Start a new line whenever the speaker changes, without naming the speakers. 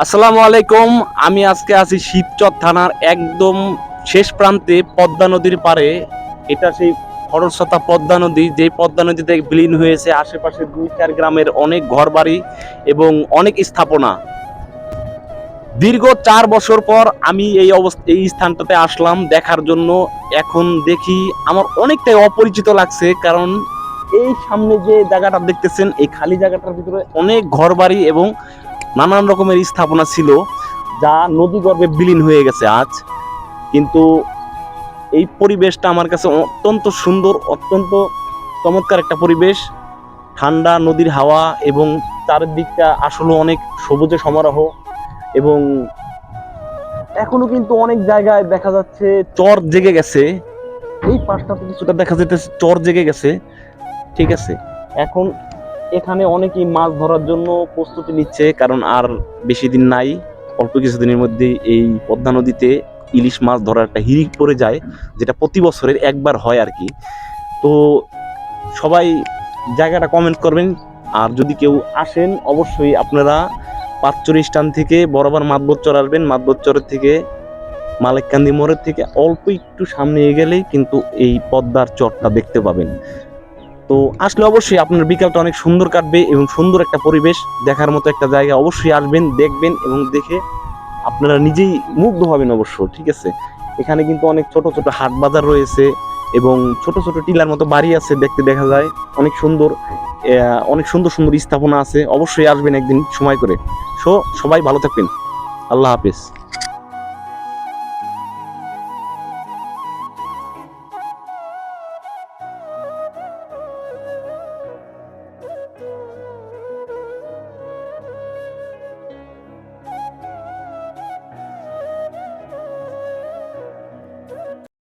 আসসালামু আলাইকুম। আমি আজকে আছি শিবচর থানার একদম শেষ প্রান্তে পদ্মা নদীর পাড়ে। এটা সেই খরস্রোতা পদ্মা নদী, যে পদ্মা নদীতে বিলীন হয়েছে আশেপাশে 2-4 গ্রামের অনেক ঘরবাড়ি এবং অনেক স্থাপনা। দীর্ঘ 4 বছর পর আমি এই স্থানটাতে আসলাম দেখার জন্য। এখন দেখি আমার অনেকটাই অপরিচিত লাগছে, কারণ এই সামনে যে জায়গাটা দেখতেছেন, এই খালি জায়গাটার ভিতরে অনেক ঘরবাড়ি এবং নানান রকমের স্থাপনা ছিল, যা নদী গর্ভে বিলীন হয়ে গেছে আজ। কিন্তু এই পরিবেশটা আমার কাছে অত্যন্ত সুন্দর, অত্যন্ত চমৎকার একটা পরিবেশ। ঠান্ডা নদীর হাওয়া এবং চারিদিকটা আসলে অনেক সবুজে সমারোহ। এবং এখনো কিন্তু অনেক জায়গায় দেখা যাচ্ছে চর জেগে গেছে। এই পাশটাতে কিছুটা দেখা যেতেছে চর জেগে গেছে। ঠিক আছে, এখন এখানে অনেকেই মাছ ধরার জন্য প্রস্তুতি নিচ্ছে, কারণ আর বেশি দিন নাই। অল্প কিছুদিনের মধ্যে এই পদ্মা নদীতে ইলিশ মাছ ধরার একটা হিড়িক পড়ে যায়, যেটা প্রতি বছরের একবার হয় আর কি। তো সবাই জায়গাটা কমেন্ট করবেন। আর যদি কেউ আসেন, অবশ্যই আপনারা পাঁচচর স্ট্যান্ড থেকে বরাবর মাতবরচর আসবেন। মাতবরচরের থেকে মালেককান্দি মোড়ের থেকে অল্প একটু সামনে গেলেই কিন্তু এই পদ্মার চরটা দেখতে পাবেন। তো আসলে অবশ্যই আপনার বিকালটা অনেক সুন্দর কাটবে এবং সুন্দর একটা পরিবেশ দেখার মতো একটা জায়গা। অবশ্যই আসবেন, দেখবেন এবং দেখে আপনারা নিজেই মুগ্ধ হবেন অবশ্য। ঠিক আছে, এখানে কিন্তু অনেক ছোট ছোট হাট বাজার রয়েছে এবং ছোট ছোট টিলার মতো বাড়ি আছে, দেখতে দেখা যায় অনেক সুন্দর। অনেক সুন্দর সুন্দর স্থাপনা আছে। অবশ্যই আসবেন একদিন সময় করে। সবাই ভালো থাকবেন। আল্লাহ হাফেজ।